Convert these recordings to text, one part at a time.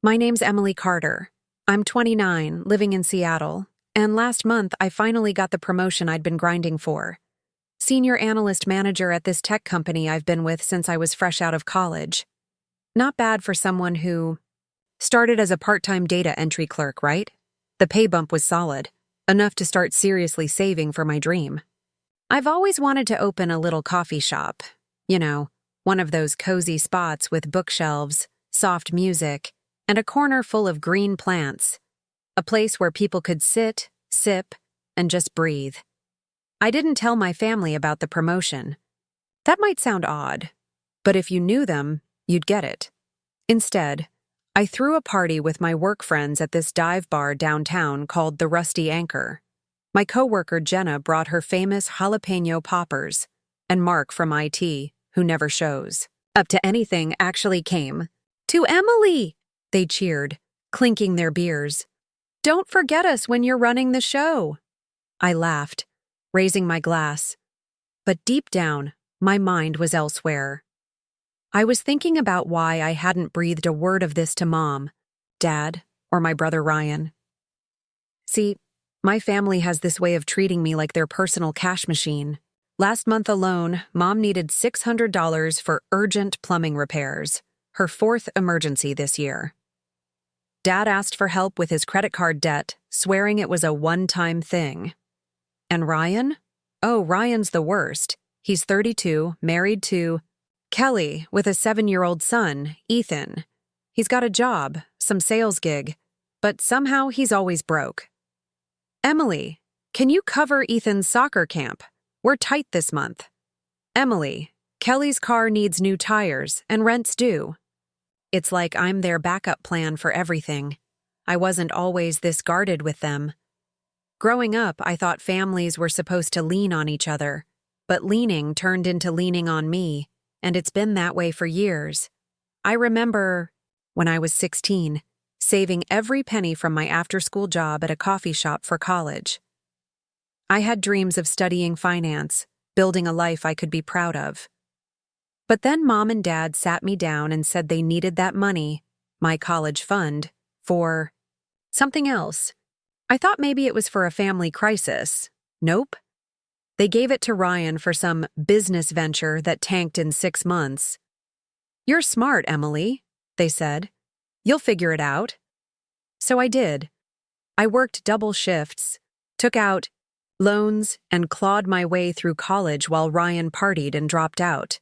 My name's Emily Carter. I'm 29, living in Seattle, and last month I finally got the promotion I'd been grinding for. Senior analyst manager at this tech company I've been with since I was fresh out of college. Not bad for someone who started as a part-time data entry clerk, right? The pay bump was solid, enough to start seriously saving for my dream. I've always wanted to open a little coffee shop. You know, one of those cozy spots with bookshelves, soft music, and a corner full of green plants. A place where people could sit, sip, and just breathe. I didn't tell my family about the promotion. That might sound odd, but if you knew them, you'd get it. Instead, I threw a party with my work friends at this dive bar downtown called the Rusty Anchor. My coworker Jenna brought her famous jalapeno poppers, and Mark from IT, who never shows up to anything, actually came. "To Emily!" they cheered, clinking their beers. "Don't forget us when you're running the show." I laughed, raising my glass. But deep down, my mind was elsewhere. I was thinking about why I hadn't breathed a word of this to Mom, Dad, or my brother Ryan. See, my family has this way of treating me like their personal cash machine. Last month alone, Mom needed $600 for urgent plumbing repairs, her fourth emergency this year. Dad asked for help with his credit card debt, swearing it was a one-time thing. And Ryan? Oh, Ryan's the worst. He's 32, married to Kelly, with a 7-year-old son, Ethan. He's got a job, some sales gig, but somehow he's always broke. "Emily, can you cover Ethan's soccer camp? We're tight this month." "Emily, Kelly's car needs new tires and rent's due." It's like I'm their backup plan for everything. I wasn't always this guarded with them. Growing up, I thought families were supposed to lean on each other, but leaning turned into leaning on me, and it's been that way for years. I remember, when I was 16, saving every penny from my after-school job at a coffee shop for college. I had dreams of studying finance, building a life I could be proud of. But then Mom and Dad sat me down and said they needed that money, my college fund, for something else. I thought maybe it was for a family crisis. Nope. They gave it to Ryan for some business venture that tanked in 6 months. "You're smart, Emily," they said. "You'll figure it out." So I did. I worked double shifts, took out loans, and clawed my way through college while Ryan partied and dropped out.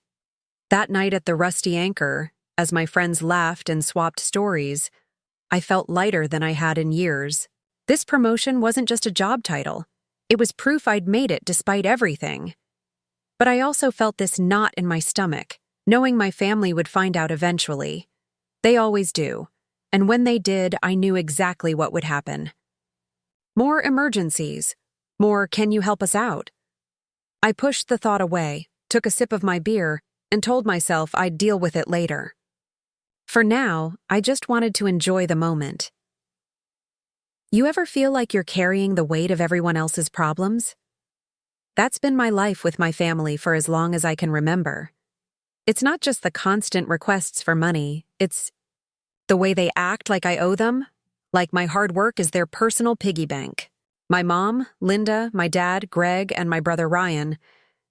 That night at the Rusty Anchor, as my friends laughed and swapped stories, I felt lighter than I had in years. This promotion wasn't just a job title. It was proof I'd made it despite everything. But I also felt this knot in my stomach, knowing my family would find out eventually. They always do. And when they did, I knew exactly what would happen. More emergencies. More "can you help us out?" I pushed the thought away, took a sip of my beer, and told myself I'd deal with it later. For now, I just wanted to enjoy the moment. You ever feel like you're carrying the weight of everyone else's problems? That's been my life with my family for as long as I can remember. It's not just the constant requests for money, it's the way they act like I owe them, like my hard work is their personal piggy bank. My mom, Linda, my dad, Greg, and my brother Ryan,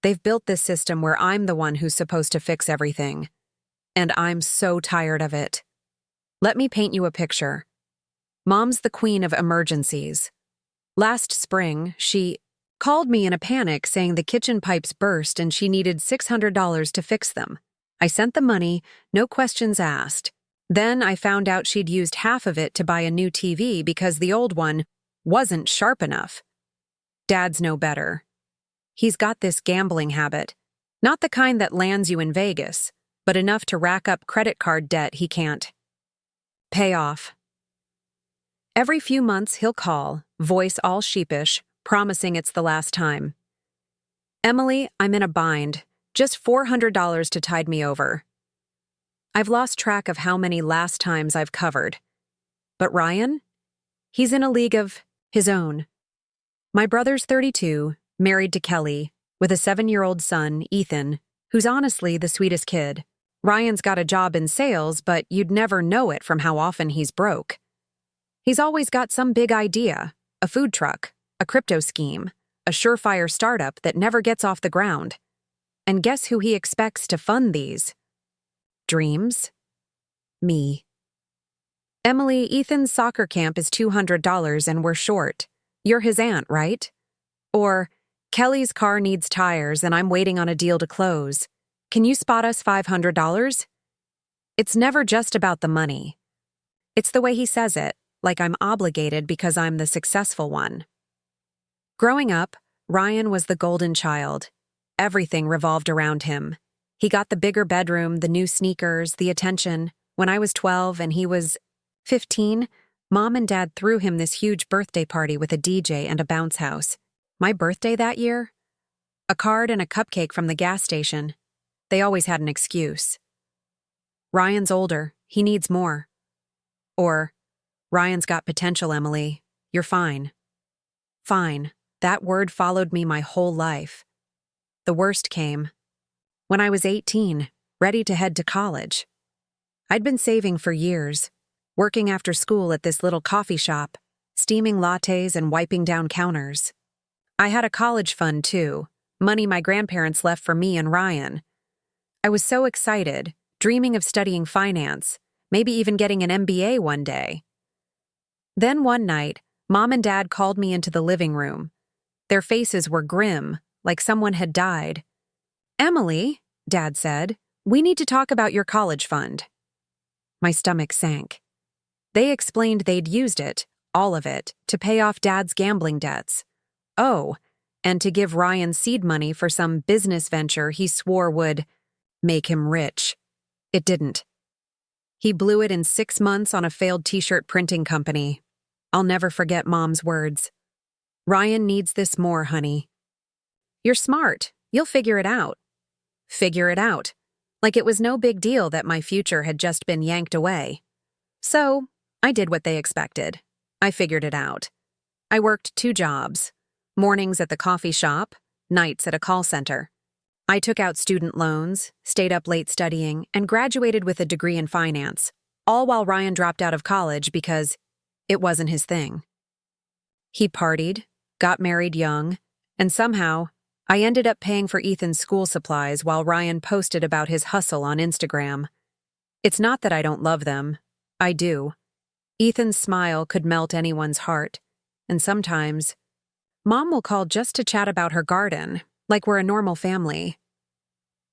they've built this system where I'm the one who's supposed to fix everything. And I'm so tired of it. Let me paint you a picture. Mom's the queen of emergencies. Last spring, she called me in a panic saying the kitchen pipes burst and she needed $600 to fix them. I sent the money, no questions asked. Then I found out she'd used half of it to buy a new TV because the old one wasn't sharp enough. Dad's no better. He's got this gambling habit, not the kind that lands you in Vegas, but enough to rack up credit card debt he can't pay off. Every few months he'll call, voice all sheepish, promising it's the last time. "Emily, I'm in a bind. Just $400 to tide me over." I've lost track of how many last times I've covered. But Ryan? He's in a league of his own. My brother's 32, married to Kelly, with a 7-year-old son, Ethan, who's honestly the sweetest kid. Ryan's got a job in sales, but you'd never know it from how often he's broke. He's always got some big idea, a food truck, a crypto scheme, a surefire startup that never gets off the ground. And guess who he expects to fund these dreams? Me. Emily, Ethan's soccer camp is $200 and we're short. You're his aunt, right? Or, Kelly's car needs tires and I'm waiting on a deal to close. Can you spot us $500? It's never just about the money. It's the way he says it, like I'm obligated because I'm the successful one. Growing up, Ryan was the golden child. Everything revolved around him. He got the bigger bedroom, the new sneakers, the attention. When I was 12 and he was 15, Mom and Dad threw him this huge birthday party with a DJ and a bounce house. My birthday that year? A card and a cupcake from the gas station. They always had an excuse. Ryan's older. He needs more. Or, Ryan's got potential, Emily. You're fine. Fine. That word followed me my whole life. The worst came when I was 18, ready to head to college. I'd been saving for years, working after school at this little coffee shop, steaming lattes and wiping down counters. I had a college fund, too, money my grandparents left for me and Ryan. I was so excited, dreaming of studying finance, maybe even getting an MBA one day. Then one night, Mom and Dad called me into the living room. Their faces were grim, like someone had died. Emily, Dad said, we need to talk about your college fund. My stomach sank. They explained they'd used it, all of it, to pay off Dad's gambling debts. Oh, and to give Ryan seed money for some business venture he swore would make him rich. It didn't. He blew it in 6 months on a failed t-shirt printing company. I'll never forget Mom's words. Ryan needs this more, honey. You're smart. You'll figure it out. Figure it out. Like it was no big deal that my future had just been yanked away. So, I did what they expected. I figured it out. I worked 2 jobs. Mornings at the coffee shop, nights at a call center. I took out student loans, stayed up late studying, and graduated with a degree in finance, all while Ryan dropped out of college because it wasn't his thing. He partied, got married young, and somehow, I ended up paying for Ethan's school supplies while Ryan posted about his hustle on Instagram. It's not that I don't love them. I do. Ethan's smile could melt anyone's heart, and sometimes, Mom will call just to chat about her garden, like we're a normal family.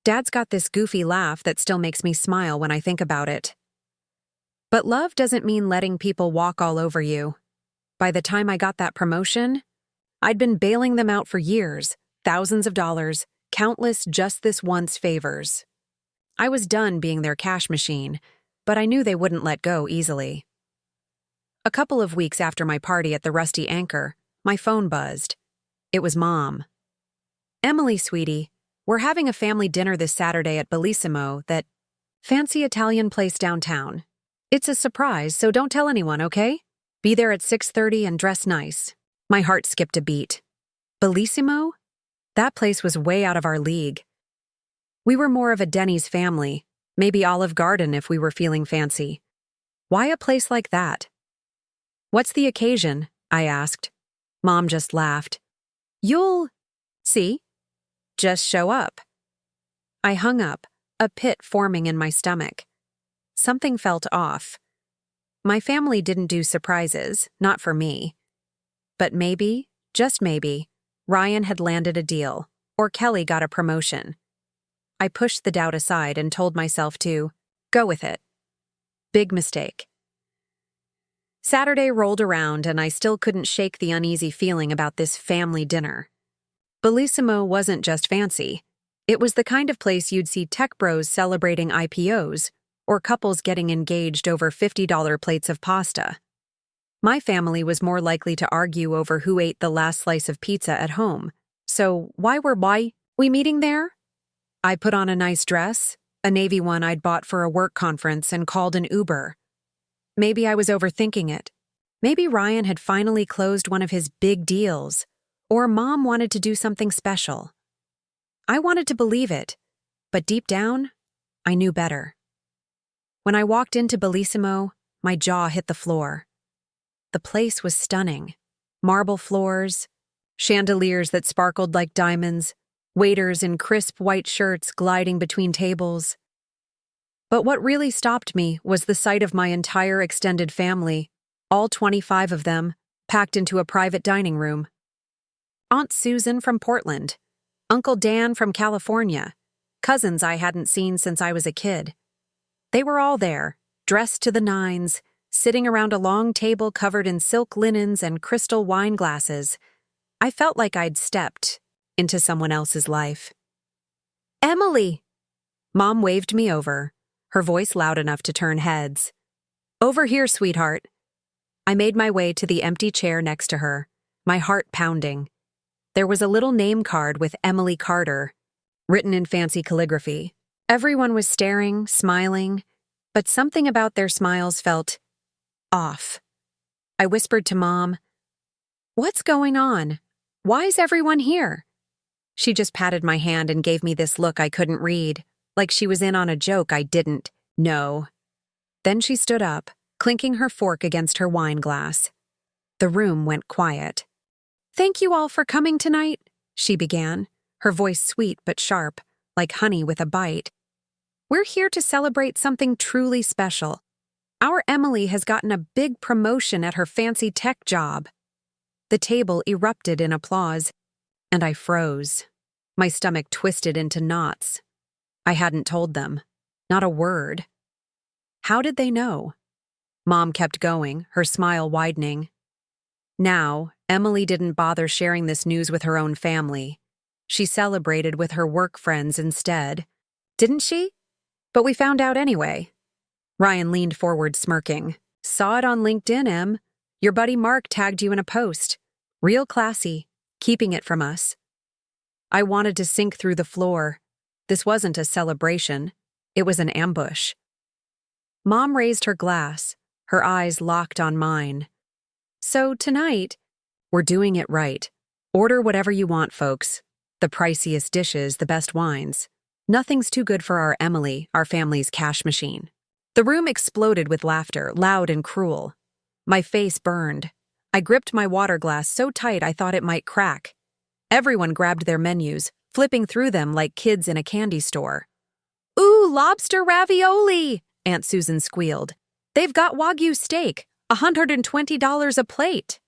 Dad's got this goofy laugh that still makes me smile when I think about it. But love doesn't mean letting people walk all over you. By the time I got that promotion, I'd been bailing them out for years, thousands of dollars, countless just this once favors. I was done being their cash machine, but I knew they wouldn't let go easily. A couple of weeks after my party at the Rusty Anchor, my phone buzzed. It was Mom. Emily, sweetie, we're having a family dinner this Saturday at Bellissimo, that fancy Italian place downtown. It's a surprise, so don't tell anyone, okay? Be there at 6:30 and dress nice. My heart skipped a beat. Bellissimo? That place was way out of our league. We were more of a Denny's family, maybe Olive Garden if we were feeling fancy. Why a place like that? What's the occasion? I asked. Mom just laughed. You'll see. Just show up. I hung up, a pit forming in my stomach. Something felt off. My family didn't do surprises, not for me. But maybe, just maybe, Ryan had landed a deal, or Kelly got a promotion. I pushed the doubt aside and told myself to go with it. Big mistake. Saturday rolled around and I still couldn't shake the uneasy feeling about this family dinner. Bellissimo wasn't just fancy. It was the kind of place you'd see tech bros celebrating IPOs or couples getting engaged over $50 plates of pasta. My family was more likely to argue over who ate the last slice of pizza at home. So why were we meeting there? I put on a nice dress, a navy one I'd bought for a work conference, and called an Uber. Maybe I was overthinking it. Maybe Ryan had finally closed one of his big deals, or Mom wanted to do something special. I wanted to believe it, but deep down, I knew better. When I walked into Bellissimo, my jaw hit the floor. The place was stunning. Marble floors, chandeliers that sparkled like diamonds, waiters in crisp white shirts gliding between tables. But what really stopped me was the sight of my entire extended family, all 25 of them, packed into a private dining room. Aunt Susan from Portland, Uncle Dan from California, cousins I hadn't seen since I was a kid. They were all there, dressed to the nines, sitting around a long table covered in silk linens and crystal wine glasses. I felt like I'd stepped into someone else's life. "Emily!" Mom waved me over, her voice loud enough to turn heads. "Over here, sweetheart." I made my way to the empty chair next to her, my heart pounding. There was a little name card with Emily Carter, written in fancy calligraphy. Everyone was staring, smiling, but something about their smiles felt off. I whispered to Mom, "What's going on? Why is everyone here?" She just patted my hand and gave me this look I couldn't read, like she was in on a joke I didn't know. Then she stood up, clinking her fork against her wine glass. The room went quiet. "Thank you all for coming tonight," she began, her voice sweet but sharp, like honey with a bite. "We're here to celebrate something truly special. Our Emily has gotten a big promotion at her fancy tech job." The table erupted in applause, and I froze. My stomach twisted into knots. I hadn't told them. Not a word. How did they know? Mom kept going, her smile widening. Now, Emily didn't bother sharing this news with her own family. She celebrated with her work friends instead. Didn't she? But we found out anyway. Ryan leaned forward, smirking. "Saw it on LinkedIn, Em. Your buddy Mark tagged you in a post. Real classy, keeping it from us." I wanted to sink through the floor. This wasn't a celebration. It was an ambush. Mom raised her glass, her eyes locked on mine. "So tonight, we're doing it right. Order whatever you want, folks. The priciest dishes, the best wines. Nothing's too good for our Emily, our family's cash machine." The room exploded with laughter, loud and cruel. My face burned. I gripped my water glass so tight I thought it might crack. Everyone grabbed their menus, flipping through them like kids in a candy store. "Ooh, lobster ravioli!" Aunt Susan squealed. "They've got Wagyu steak, $120 a plate."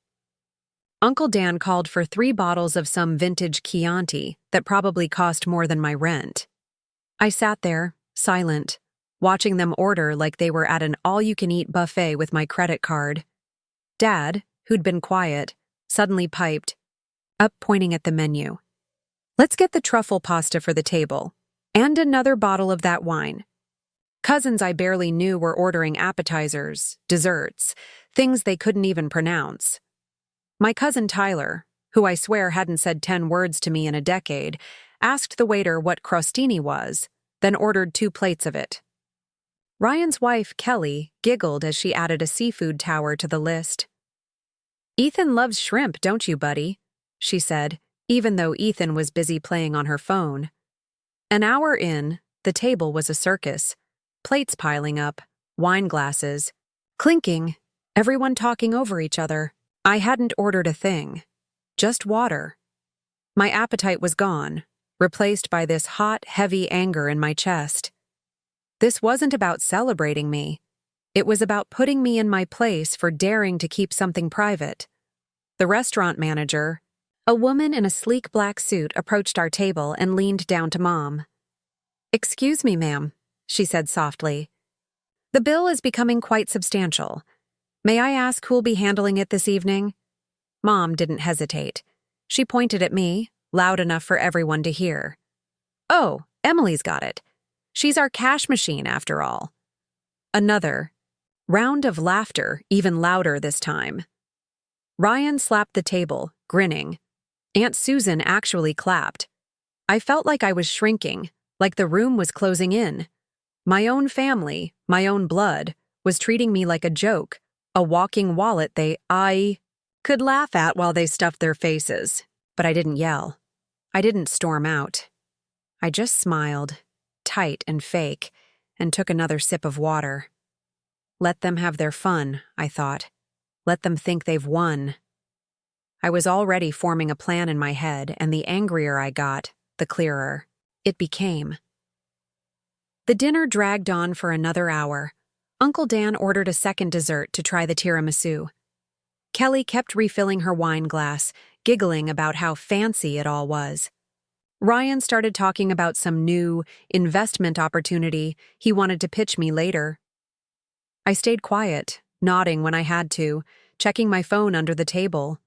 Uncle Dan called for 3 bottles of some vintage Chianti that probably cost more than my rent. I sat there, silent, watching them order like they were at an all-you-can-eat buffet with my credit card. Dad, who'd been quiet, suddenly piped, up pointing at the menu. "Let's get the truffle pasta for the table, and another bottle of that wine." Cousins I barely knew were ordering appetizers, desserts, things they couldn't even pronounce. My cousin Tyler, who I swear hadn't said 10 words to me in a decade, asked the waiter what crostini was, then ordered 2 plates of it. Ryan's wife, Kelly, giggled as she added a seafood tower to the list. "Ethan loves shrimp, don't you, buddy?" she said, even though Ethan was busy playing on her phone. An hour in, the table was a circus. Plates piling up, wine glasses, clinking, everyone talking over each other. I hadn't ordered a thing. Just water. My appetite was gone, replaced by this hot, heavy anger in my chest. This wasn't about celebrating me. It was about putting me in my place for daring to keep something private. The restaurant manager, a woman in a sleek black suit, approached our table and leaned down to Mom. "Excuse me, ma'am," she said softly. "The bill is becoming quite substantial. May I ask who'll be handling it this evening?" Mom didn't hesitate. She pointed at me, loud enough for everyone to hear. "Oh, Emily's got it. She's our cash machine, after all." Another round of laughter, even louder this time. Ryan slapped the table, grinning. Aunt Susan actually clapped. I felt like I was shrinking, like the room was closing in. My own family, my own blood, was treating me like a joke, a walking wallet I could laugh at while they stuffed their faces. But I didn't yell. I didn't storm out. I just smiled, tight and fake, and took another sip of water. Let them have their fun, I thought. Let them think they've won. I was already forming a plan in my head, and the angrier I got, the clearer it became. The dinner dragged on for another hour. Uncle Dan ordered a second dessert to try the tiramisu. Kelly kept refilling her wine glass, giggling about how fancy it all was. Ryan started talking about some new investment opportunity he wanted to pitch me later. I stayed quiet, nodding when I had to, checking my phone under the table.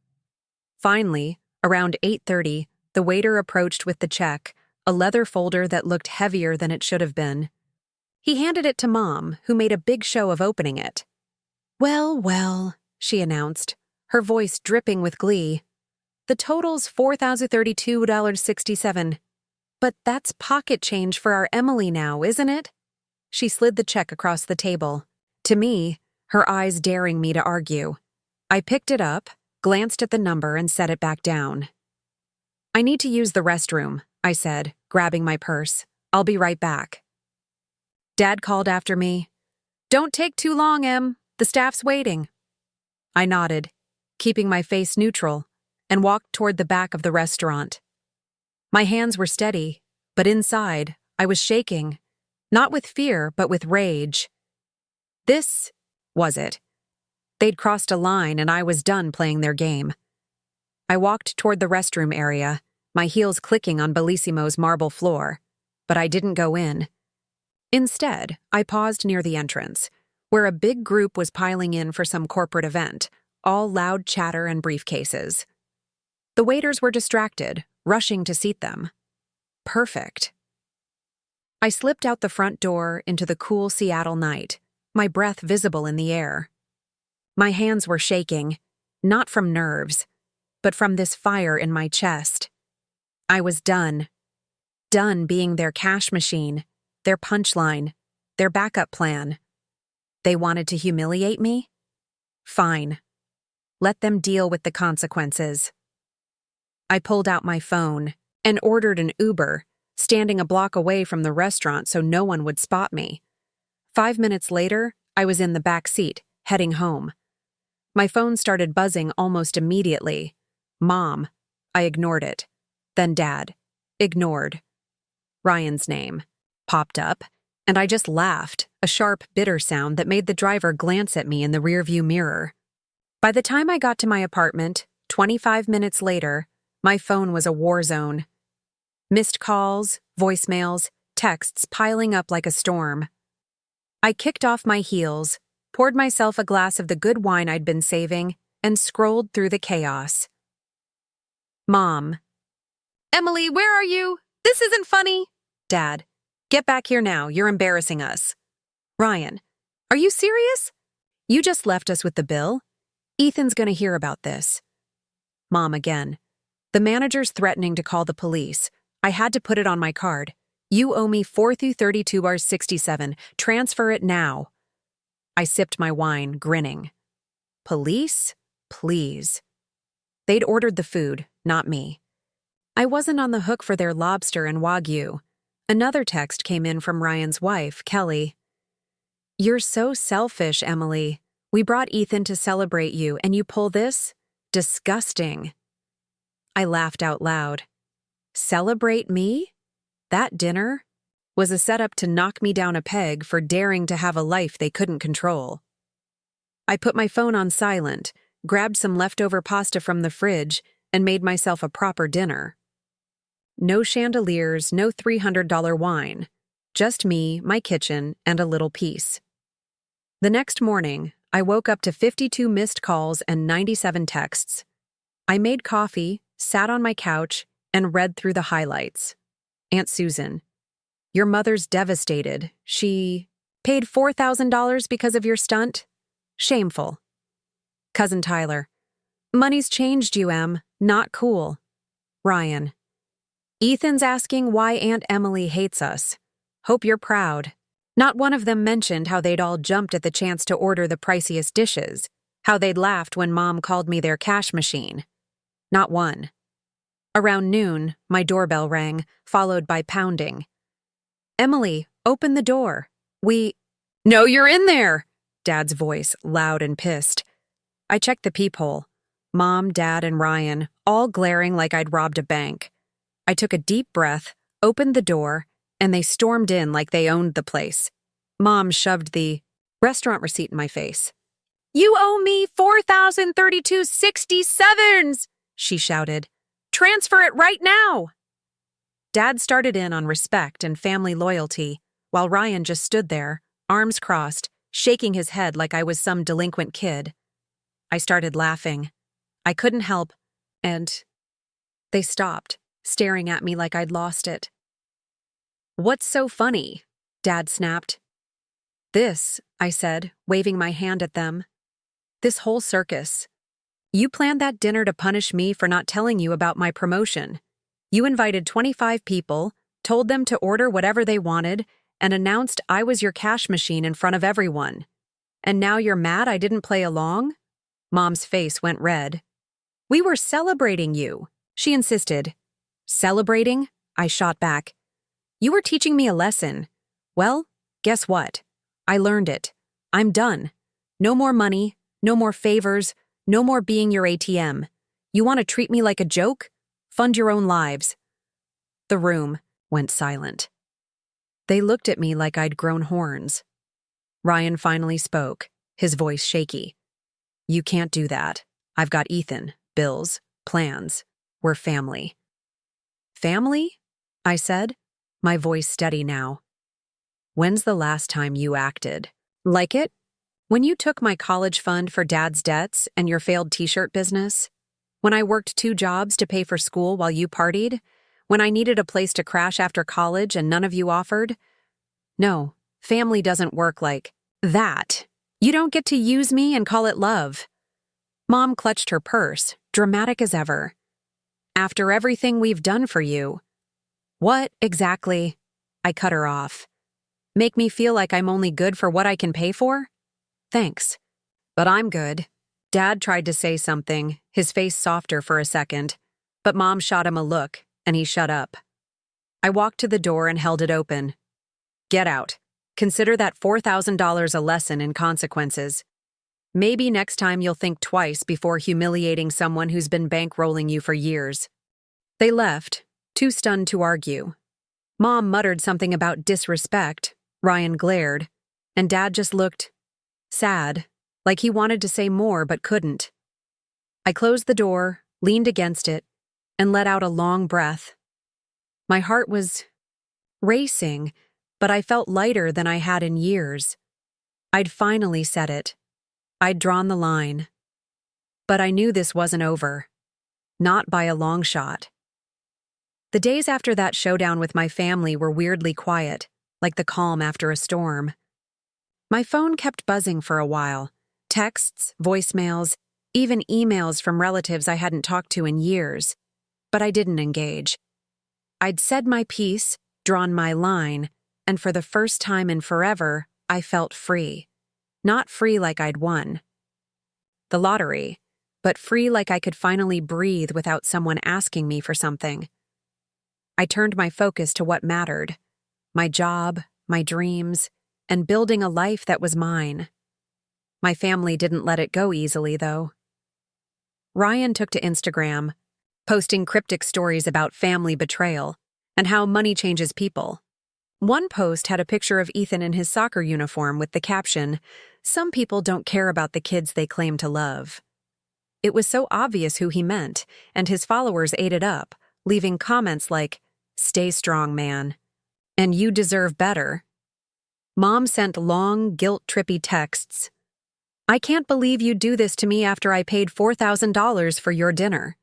Finally, around 8:30, the waiter approached with the check, a leather folder that looked heavier than it should have been. He handed it to Mom, who made a big show of opening it. "Well, well," she announced, her voice dripping with glee. "The total's $4,032.67. But that's pocket change for our Emily now, isn't it?" She slid the check across the table. To me, her eyes daring me to argue. I picked it up, glanced at the number, and set it back down. "I need to use the restroom," I said, grabbing my purse. "I'll be right back." Dad called after me. "Don't take too long, Em. The staff's waiting." I nodded, keeping my face neutral, and walked toward the back of the restaurant. My hands were steady, but inside, I was shaking, not with fear, but with rage. This was it. They'd crossed a line, and I was done playing their game. I walked toward the restroom area, my heels clicking on Bellissimo's marble floor, but I didn't go in. Instead, I paused near the entrance, where a big group was piling in for some corporate event, all loud chatter and briefcases. The waiters were distracted, rushing to seat them. Perfect. I slipped out the front door into the cool Seattle night, my breath visible in the air. My hands were shaking, not from nerves, but from this fire in my chest. I was done. Done being their cash machine, their punchline, their backup plan. They wanted to humiliate me? Fine. Let them deal with the consequences. I pulled out my phone and ordered an Uber, standing a block away from the restaurant so no one would spot me. 5 minutes later, I was in the back seat, heading home. My phone started buzzing almost immediately. Mom. I ignored it. Then Dad. Ignored. Ryan's name popped up, and I just laughed, a sharp, bitter sound that made the driver glance at me in the rearview mirror. By the time I got to my apartment, 25 minutes later, my phone was a war zone. Missed calls, voicemails, texts piling up like a storm. I kicked off my heels, poured myself a glass of the good wine I'd been saving, and scrolled through the chaos. Mom. "Emily, where are you? This isn't funny." Dad. "Get back here now, you're embarrassing us." Ryan. "Are you serious? You just left us with the bill? Ethan's gonna hear about this." Mom again. "The manager's threatening to call the police. I had to put it on my card. You owe me $4,032.67. Transfer it now." I sipped my wine, grinning. Police? Please. They'd ordered the food, not me. I wasn't on the hook for their lobster and Wagyu. Another text came in from Ryan's wife, Kelly. "You're so selfish, Emily. We brought Ethan to celebrate you, and you pull this? Disgusting." I laughed out loud. Celebrate me? That dinner was a setup to knock me down a peg for daring to have a life they couldn't control. I put my phone on silent, grabbed some leftover pasta from the fridge, and made myself a proper dinner. No chandeliers, no $300 wine. Just me, my kitchen, and a little peace. The next morning, I woke up to 52 missed calls and 97 texts. I made coffee, sat on my couch, and read through the highlights. Aunt Susan. "Your mother's devastated. She paid $4,000 because of your stunt? Shameful." Cousin Tyler. "Money's changed you, Em. Not cool." Ryan. "Ethan's asking why Aunt Emily hates us. Hope you're proud." Not one of them mentioned how they'd all jumped at the chance to order the priciest dishes, how they'd laughed when Mom called me their cash machine. Not one. Around noon, my doorbell rang, followed by pounding. "Emily, open the door. We— No, you're in there! Dad's voice, loud and pissed. I checked the peephole. Mom, Dad, and Ryan, all glaring like I'd robbed a bank. I took a deep breath, opened the door, and they stormed in like they owned the place. Mom shoved the restaurant receipt in my face. "You owe me $4,032.67, she shouted. "Transfer it right now!" Dad started in on respect and family loyalty, while Ryan just stood there, arms crossed, shaking his head like I was some delinquent kid. I started laughing. I couldn't help, and they stopped, staring at me like I'd lost it. "What's so funny?" Dad snapped. "This," I said, waving my hand at them. "This whole circus. You planned that dinner to punish me for not telling you about my promotion. You invited 25 people, told them to order whatever they wanted, and announced I was your cash machine in front of everyone. And now you're mad I didn't play along?" Mom's face went red. "We were celebrating you," she insisted. "Celebrating?" I shot back. "You were teaching me a lesson. Well, guess what? I learned it. I'm done. No more money, no more favors, no more being your ATM. You want to treat me like a joke? Fund your own lives." The room went silent. They looked at me like I'd grown horns. Ryan finally spoke, his voice shaky. "You can't do that. I've got Ethan, bills, plans. We're family." "Family?" I said, my voice steady now. "When's the last time you acted like it? When you took my college fund for Dad's debts and your failed t-shirt business? When I worked 2 jobs to pay for school while you partied? When I needed a place to crash after college and none of you offered? No, family doesn't work like that. You don't get to use me and call it love." Mom clutched her purse, dramatic as ever. "After everything we've done for you." "What, exactly?" I cut her off. "Make me feel like I'm only good for what I can pay for? Thanks. But I'm good." Dad tried to say something, his face softer for a second, but Mom shot him a look, and he shut up. I walked to the door and held it open. "Get out. Consider that $4,000 a lesson in consequences. Maybe next time you'll think twice before humiliating someone who's been bankrolling you for years." They left, too stunned to argue. Mom muttered something about disrespect, Ryan glared, and Dad just looked sad, like he wanted to say more but couldn't. I closed the door, leaned against it, and let out a long breath. My heart was racing, but I felt lighter than I had in years. I'd finally said it. I'd drawn the line. But I knew this wasn't over. Not by a long shot. The days after that showdown with my family were weirdly quiet, like the calm after a storm. My phone kept buzzing for a while. Texts, voicemails, even emails from relatives I hadn't talked to in years. But I didn't engage. I'd said my piece, drawn my line, and for the first time in forever, I felt free. Not free like I'd won the lottery, but free like I could finally breathe without someone asking me for something. I turned my focus to what mattered: my job, my dreams, and building a life that was mine. My family didn't let it go easily, though. Ryan took to Instagram, posting cryptic stories about family betrayal and how money changes people. One post had a picture of Ethan in his soccer uniform with the caption, "Some people don't care about the kids they claim to love." It was so obvious who he meant, and his followers ate it up, leaving comments like, "Stay strong, man," and "You deserve better." Mom sent long, guilt-trippy texts. "I can't believe you'd do this to me after I paid $4,000 for your dinner.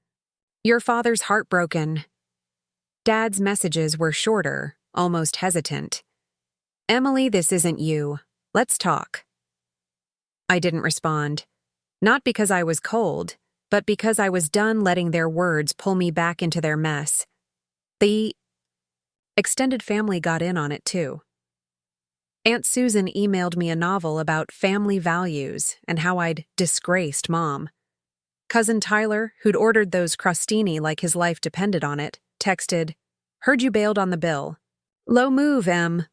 Your father's heartbroken." Dad's messages were shorter, almost hesitant. "Emily, this isn't you. Let's talk." I didn't respond. Not because I was cold, but because I was done letting their words pull me back into their mess. The extended family got in on it too. Aunt Susan emailed me a novel about family values and how I'd disgraced Mom. Cousin Tyler, who'd ordered those crostini like his life depended on it, texted, "Heard you bailed on the bill. Low move, Em."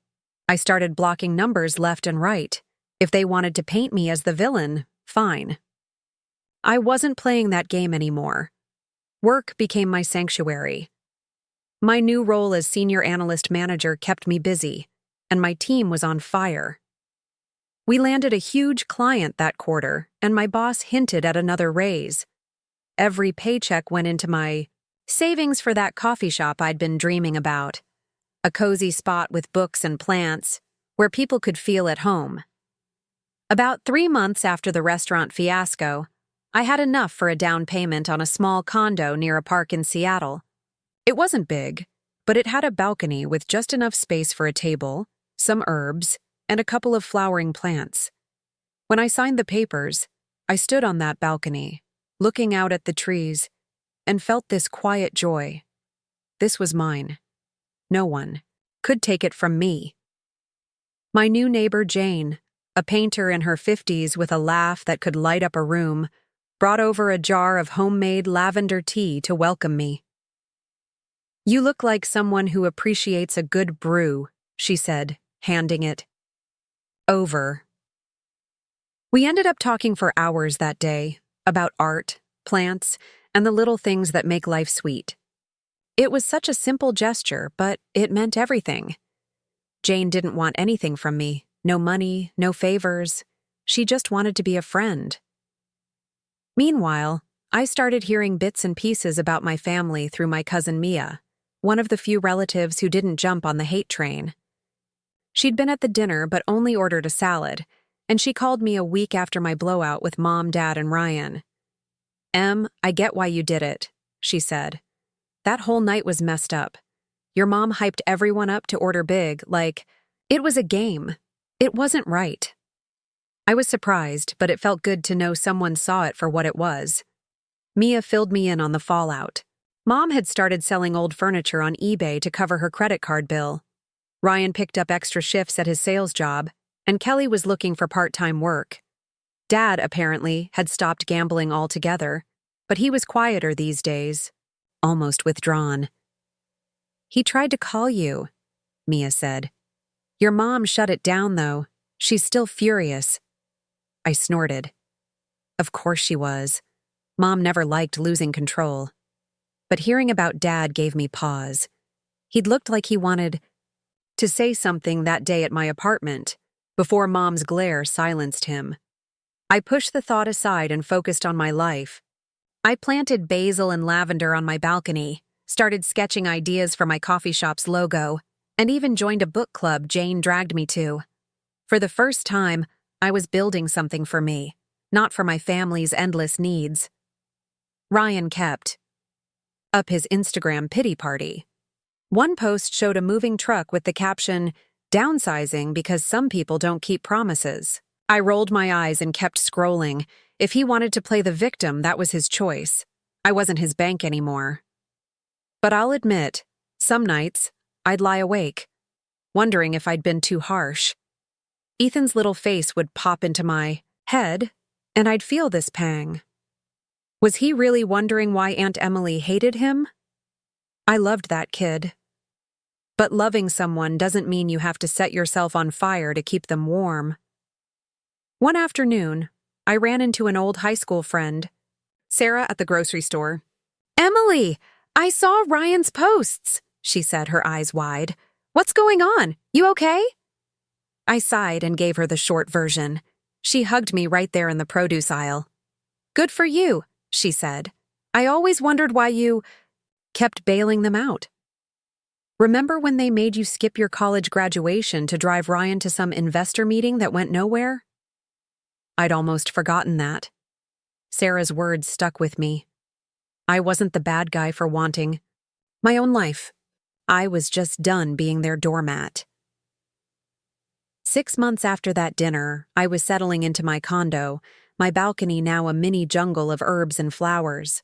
I started blocking numbers left and right. If they wanted to paint me as the villain, fine. I wasn't playing that game anymore. Work became my sanctuary. My new role as senior analyst manager kept me busy, and my team was on fire. We landed a huge client that quarter, and my boss hinted at another raise. Every paycheck went into my savings for that coffee shop I'd been dreaming about. A cozy spot with books and plants, where people could feel at home. About 3 months after the restaurant fiasco, I had enough for a down payment on a small condo near a park in Seattle. It wasn't big, but it had a balcony with just enough space for a table, some herbs, and a couple of flowering plants. When I signed the papers, I stood on that balcony, looking out at the trees, and felt this quiet joy. This was mine. No one could take it from me. My new neighbor Jane, a painter in her 50s with a laugh that could light up a room, brought over a jar of homemade lavender tea to welcome me. "You look like someone who appreciates a good brew," she said, handing it over. We ended up talking for hours that day, about art, plants, and the little things that make life sweet. It was such a simple gesture, but it meant everything. Jane didn't want anything from me, no money, no favors. She just wanted to be a friend. Meanwhile, I started hearing bits and pieces about my family through my cousin Mia, one of the few relatives who didn't jump on the hate train. She'd been at the dinner but only ordered a salad, and she called me a week after my blowout with Mom, Dad, and Ryan. I get why you did it," she said. "That whole night was messed up. Your mom hyped everyone up to order big, like it was a game. It wasn't right." I was surprised, but it felt good to know someone saw it for what it was. Mia filled me in on the fallout. Mom had started selling old furniture on eBay to cover her credit card bill. Ryan picked up extra shifts at his sales job, and Kelly was looking for part-time work. Dad, apparently, had stopped gambling altogether, but he was quieter these days, almost withdrawn. "He tried to call you," Mia said. "Your mom shut it down, though. She's still furious." I snorted. Of course she was. Mom never liked losing control. But hearing about Dad gave me pause. He'd looked like he wanted to say something that day at my apartment, before Mom's glare silenced him. I pushed the thought aside and focused on my life. I planted basil and lavender on my balcony, started sketching ideas for my coffee shop's logo, and even joined a book club Jane dragged me to. For the first time, I was building something for me, not for my family's endless needs. Ryan kept up his Instagram pity party. One post showed a moving truck with the caption, "Downsizing because some people don't keep promises." I rolled my eyes and kept scrolling. If he wanted to play the victim, that was his choice. I wasn't his bank anymore. But I'll admit, some nights, I'd lie awake, wondering if I'd been too harsh. Ethan's little face would pop into my head, and I'd feel this pang. Was he really wondering why Aunt Emily hated him? I loved that kid. But loving someone doesn't mean you have to set yourself on fire to keep them warm. One afternoon, I ran into an old high school friend, Sarah, at the grocery store. "Emily, I saw Ryan's posts," she said, her eyes wide. "What's going on? You okay?" I sighed and gave her the short version. She hugged me right there in the produce aisle. "Good for you," she said. "I always wondered why you kept bailing them out. Remember when they made you skip your college graduation to drive Ryan to some investor meeting that went nowhere?" I'd almost forgotten that. Sarah's words stuck with me. I wasn't the bad guy for wanting my own life. I was just done being their doormat. 6 months after that dinner, I was settling into my condo, my balcony now a mini jungle of herbs and flowers.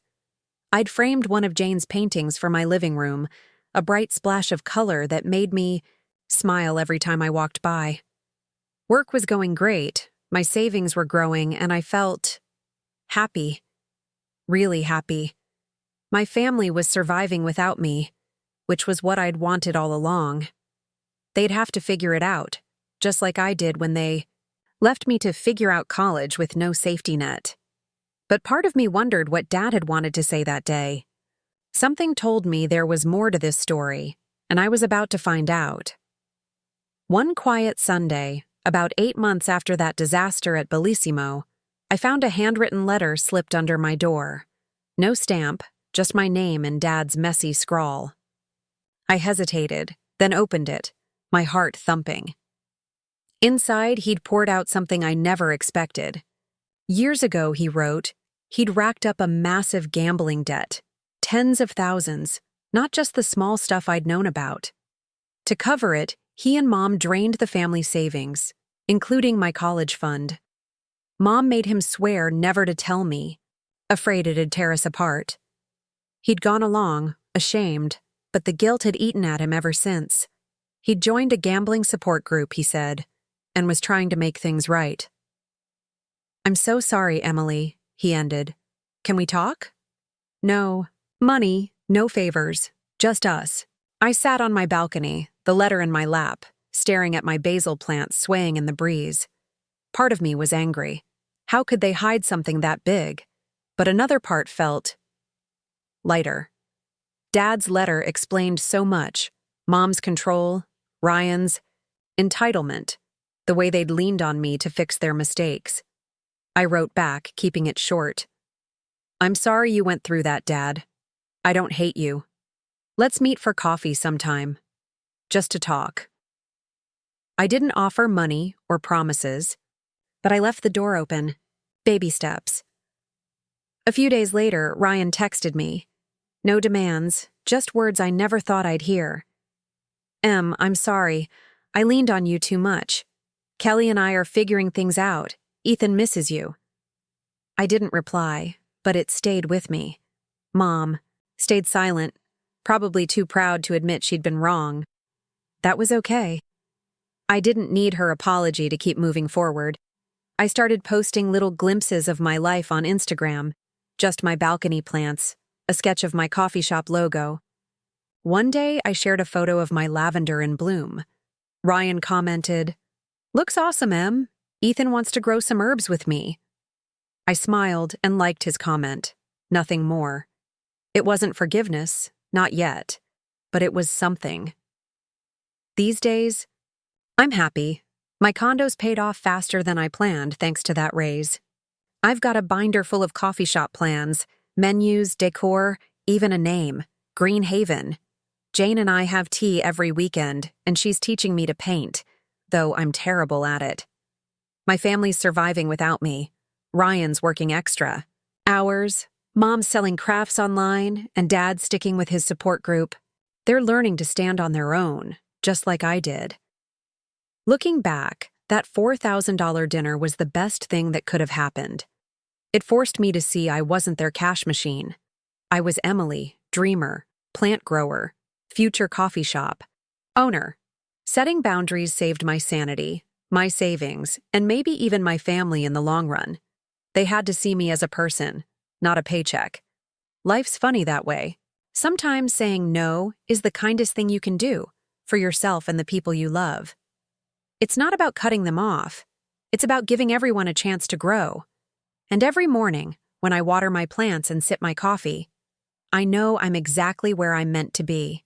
I'd framed one of Jane's paintings for my living room, a bright splash of color that made me smile every time I walked by. Work was going great, my savings were growing, and I felt happy. Really happy. My family was surviving without me, which was what I'd wanted all along. They'd have to figure it out, just like I did when they left me to figure out college with no safety net. But part of me wondered what Dad had wanted to say that day. Something told me there was more to this story, and I was about to find out. One quiet Sunday, about 8 months after that disaster at Bellissimo, I found a handwritten letter slipped under my door. No stamp, just my name and Dad's messy scrawl. I hesitated, then opened it, my heart thumping. Inside, he'd poured out something I never expected. Years ago, he wrote, he'd racked up a massive gambling debt, tens of thousands, not just the small stuff I'd known about. To cover it, he and Mom drained the family savings, including my college fund. Mom made him swear never to tell me, afraid it'd tear us apart. He'd gone along, ashamed, but the guilt had eaten at him ever since. He'd joined a gambling support group, he said, and was trying to make things right. "I'm so sorry, Emily," he ended. "Can we talk?" "No. Money, no favors. Just us." I sat on my balcony, the letter in my lap, staring at my basil plants swaying in the breeze. Part of me was angry. How could they hide something that big? But another part felt lighter. Dad's letter explained so much. Mom's control, Ryan's entitlement, the way they'd leaned on me to fix their mistakes. I wrote back, keeping it short. "I'm sorry you went through that, Dad. I don't hate you. Let's meet for coffee sometime. Just to talk." I didn't offer money or promises, but I left the door open. Baby steps. A few days later, Ryan texted me. No demands, just words I never thought I'd hear. "Em, I'm sorry. I leaned on you too much. Kelly and I are figuring things out. Ethan misses you." I didn't reply, but it stayed with me. Mom stayed silent, probably too proud to admit she'd been wrong. That was okay. I didn't need her apology to keep moving forward. I started posting little glimpses of my life on Instagram, just my balcony plants, a sketch of my coffee shop logo. One day, I shared a photo of my lavender in bloom. Ryan commented, "Looks awesome, Em. Ethan wants to grow some herbs with me." I smiled and liked his comment. Nothing more. It wasn't forgiveness, not yet, but it was something. These days, I'm happy. My condo's paid off faster than I planned thanks to that raise. I've got a binder full of coffee shop plans, menus, decor, even a name, Green Haven. Jane and I have tea every weekend, and she's teaching me to paint, though I'm terrible at it. My family's surviving without me. Ryan's working extra hours, Mom's selling crafts online, and Dad's sticking with his support group. They're learning to stand on their own, just like I did. Looking back, that $4,000 dinner was the best thing that could have happened. It forced me to see I wasn't their cash machine. I was Emily, dreamer, plant grower, future coffee shop owner. Setting boundaries saved my sanity, my savings, and maybe even my family in the long run. They had to see me as a person, not a paycheck. Life's funny that way. Sometimes saying no is the kindest thing you can do for yourself and the people you love. It's not about cutting them off. It's about giving everyone a chance to grow. And every morning, when I water my plants and sip my coffee, I know I'm exactly where I'm meant to be.